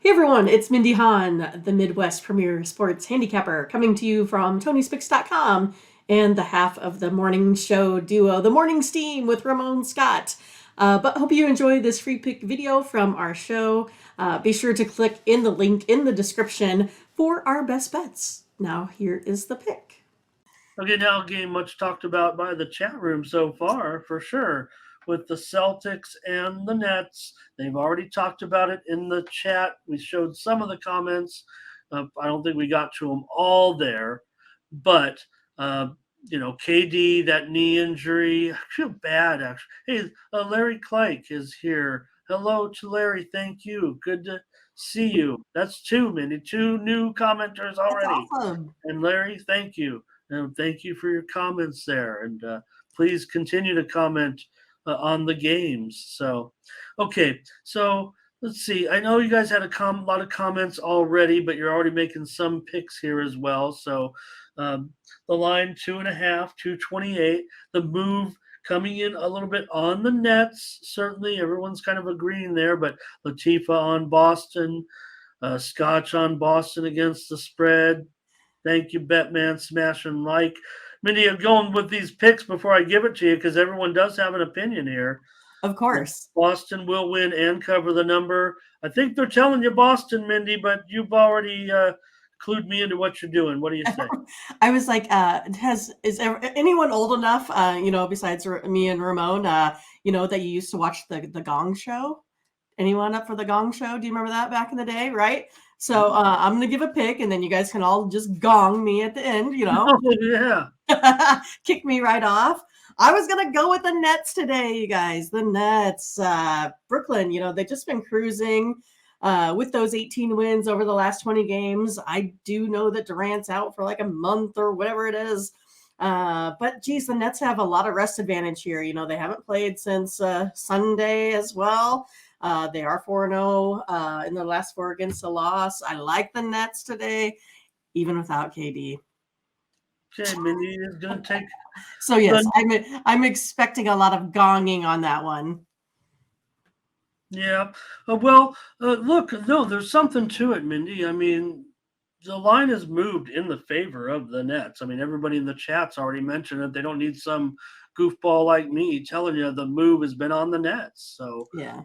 Hey everyone, it's Mindy Hahne, the Midwest premier sports handicapper, coming to you from TonySpix.com and the half of the morning show duo, The Morning Steam with Ramon Scott. But hope you enjoy this free pick video from our show. Be sure to click in the link in the description for our best bets. Now here is the pick. Okay, now a game much talked about by the chat room so far, for sure, with the Celtics and the Nets. They've already talked about it in the chat. We showed some of the comments. I don't think we got to them all there, but uh, KD, that knee injury. I feel bad actually. Hey, Larry Clark is here. Hello to Larry. Thank you. Good to see you. That's two, Mindy. Two new commenters That's already. awesome. And Larry, thank you. Thank you for your comments there. And please continue to comment on the games. Okay. So let's see. I know you guys had a lot of comments already, but you're already making some picks here as well. So um, the line 2.5, 228. The move coming in a little bit on the Nets. Certainly, everyone's kind of agreeing there. But Latifa on Boston, Scotch on Boston against the spread. Thank you, Betman. Smash and like. Mindy, I'm going with these picks before I give it to you because everyone does have an opinion here. Of course. Boston will win and cover the number. I think they're telling you Boston, Mindy, but you've already clued me into what you're doing. What do you say? I was like, is anyone old enough, besides me and Ramon, that you used to watch the Gong Show? Anyone up for the Gong Show? Do you remember that back in the day? Right. So I'm gonna give a pick, and then you guys can all just gong me at the end. Oh, yeah. Kick me right off. I was gonna go with the Nets today, you guys. The Nets, Brooklyn. They've just been cruising. With those 18 wins over the last 20 games, I do know that Durant's out for like a month or whatever it is. But geez, the Nets have a lot of rest advantage here. They haven't played since Sunday as well. They are 4-0 in the last four against a loss. I like the Nets today, even without KD. Okay, Mindy is going to take. So yes, I'm expecting a lot of gonging on that one. Yeah. Look, no, there's something to it, Mindy. I mean, the line has moved in the favor of the Nets. I mean, everybody in the chat's already mentioned it. They don't need some goofball like me telling you the move has been on the Nets. So yeah.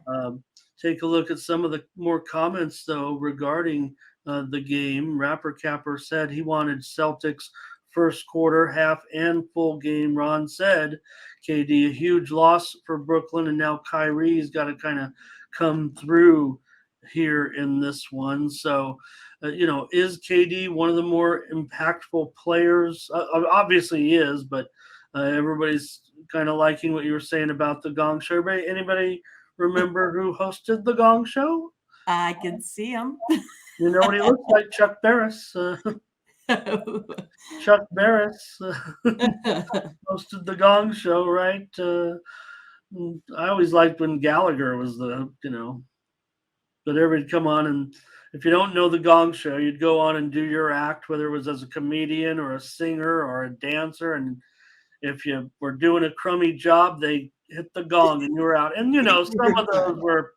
Take a look at some of the more comments though regarding the game. Rapper Capper said he wanted Celtics first quarter, half, and full game. Ron said KD a huge loss for Brooklyn, and now Kyrie's got to kind of come through here in this one. So, is KD one of the more impactful players? Obviously, he is, but everybody's kind of liking what you were saying about the Gong Show. Anybody remember who hosted the Gong Show? I can see him. You know what he looks like? Chuck Barris. Chuck Barris hosted the Gong Show, right? I always liked when Gallagher was but everybody'd come on, and if you don't know the Gong Show, you'd go on and do your act, whether it was as a comedian or a singer or a dancer, and if you were doing a crummy job, they hit the gong and you were out. And some of those were,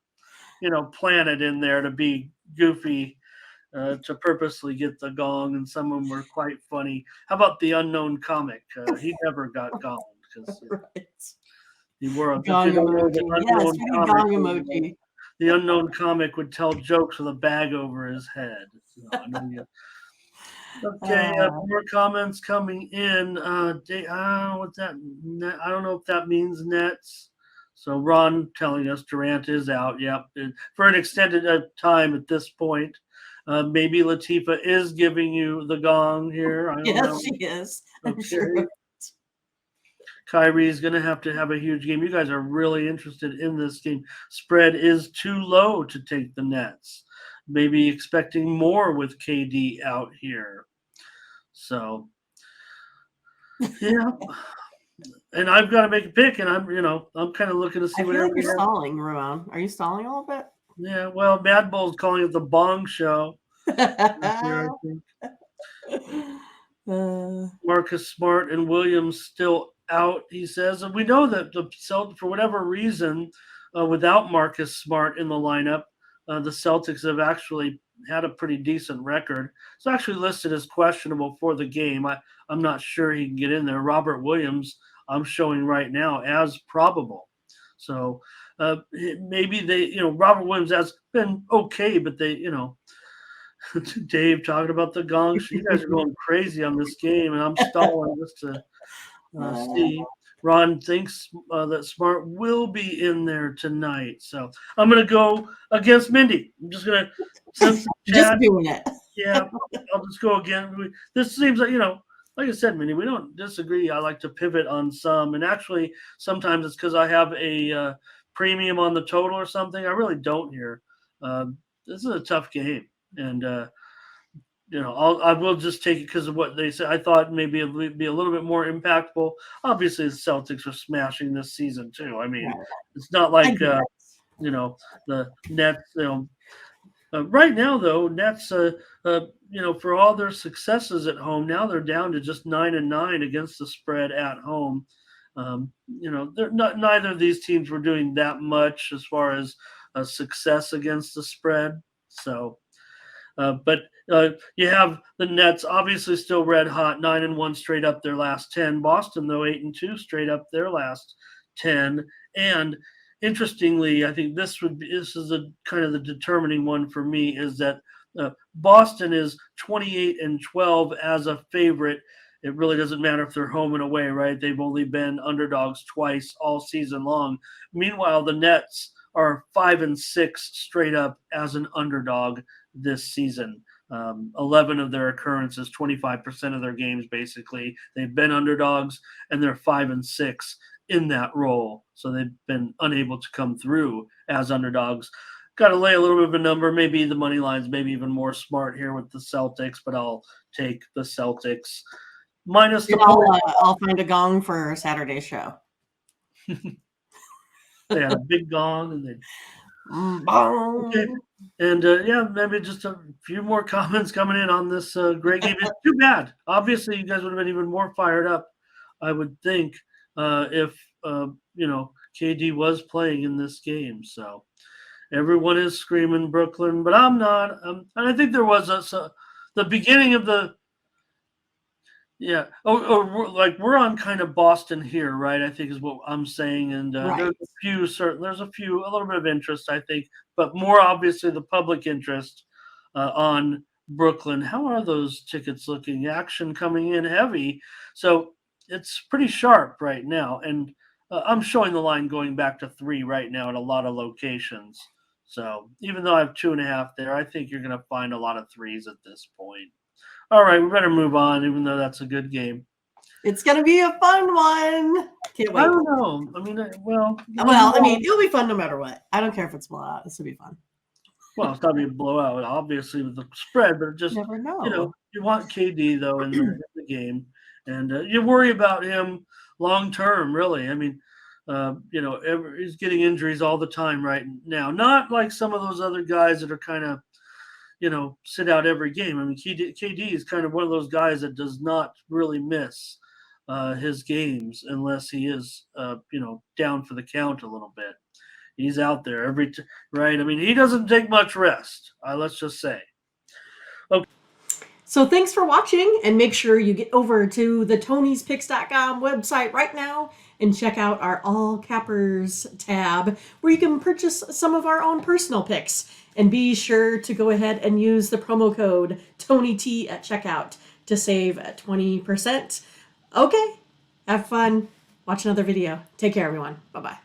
planted in there to be goofy, to purposely get the gong, and some of them were quite funny. How about the unknown comic? He never got gonged because he wore a gong emoji. Yes, gong emoji. The unknown comic would tell jokes with a bag over his head. Okay, more comments coming in. What's that? I don't know if that means Nets. So Ron telling us Durant is out. Yep, for an extended time at this point. Maybe Latifa is giving you the gong here. I don't know. She is. Okay. Sure. Kyrie's going to have a huge game. You guys are really interested in this game. Spread is too low to take the Nets. Maybe expecting more with KD out here. So, yeah. And I've got to make a pick, and I'm kind of looking to see what you're stalling, Ramon. Are you stalling a little bit? Yeah, well, Mad Bull's calling it the Bong Show. Marcus Smart and Williams still out, he says. And we know that the Celtics, for whatever reason, without Marcus Smart in the lineup, the Celtics have actually had a pretty decent record. It's actually listed as questionable for the game. I'm not sure he can get in there. Robert Williams, I'm showing right now as probable. So maybe Robert Williams has been okay, but Dave talking about the gong. You guys are going crazy on this game, and I'm stalling just to see. Ron thinks that Smart will be in there tonight. So I'm going to go against Mindy. I'm just going to, since Just doing it. yeah, I'll just go again. This seems like, like I said, Mindy, we don't disagree. I like to pivot on some. And actually, sometimes it's because I have a premium on the total or something. I really don't here. This is a tough game. And, I will just take it because of what they said. I thought maybe it would be a little bit more impactful. Obviously, the Celtics are smashing this season too. I mean, it's not like the Nets. Right now, though, Nets, for all their successes at home, now they're down to just 9-9 against the spread at home. They're not. Neither of these teams were doing that much as far as success against the spread. So. But you have the Nets obviously still red hot, 9-1 straight up their last 10. Boston though 8-2 straight up their last 10. And interestingly, I think this is a kind of the determining one for me is that Boston is 28-12 as a favorite. It really doesn't matter if they're home and away, right? They've only been underdogs twice all season long. Meanwhile, the Nets are 5-6 straight up as an underdog this season. 11 of their occurrences, 25% of their games, basically. They've been underdogs, and they're 5-6 in that role. So they've been unable to come through as underdogs. Got to lay a little bit of a number. Maybe the money line's maybe even more smart here with the Celtics, but I'll take the Celtics. Minus the I'll find a gong for Saturday's show. They had a big gong, and they okay. And maybe just a few more comments coming in on this great game. It's too bad. Obviously, you guys would have been even more fired up, I would think, if KD was playing in this game. So everyone is screaming Brooklyn, but I'm not. And I think there was the beginning of the. Yeah. We're on kind of Boston here, right? I think is what I'm saying. And there's a little bit of interest, I think, but more obviously the public interest on Brooklyn. How are those tickets looking? Action coming in heavy. So it's pretty sharp right now. And I'm showing the line going back to 3 right now at a lot of locations. So even though I have 2.5 there, I think you're going to find a lot of 3s at this point. All right, we better move on, even though that's a good game. It's going to be a fun one. Can't wait. I don't know. I mean, it'll be fun no matter what. I don't care if it's blowout. This will be fun. Well, it's not going to be a blowout, obviously, with the spread, but just, never know. You want KD, though, in the game. And you worry about him long term, really. I mean, he's getting injuries all the time right now. Not like some of those other guys that are kind of, sit out every game. I mean, KD is kind of one of those guys that does not really miss his games unless he is, down for the count a little bit. He's out there right? I mean, he doesn't take much rest, let's just say. Okay. So thanks for watching, and make sure you get over to the Tony'sPicks.com website right now and check out our All Cappers tab where you can purchase some of our own personal picks. And be sure to go ahead and use the promo code TonyT at checkout to save 20%. Okay, have fun. Watch another video. Take care, everyone. Bye-bye.